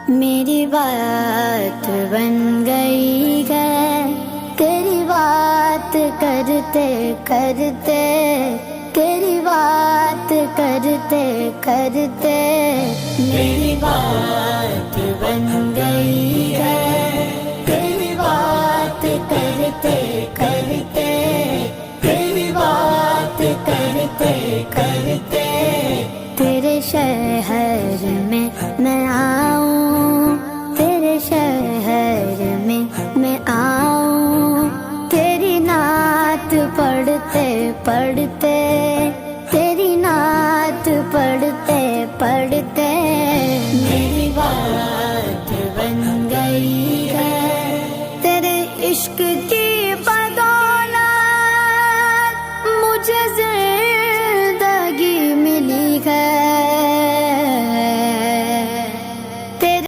میری بات بن گئی ہے، تیری بات کرتے کرتے، تیری بات کرتے کرتے، میری بات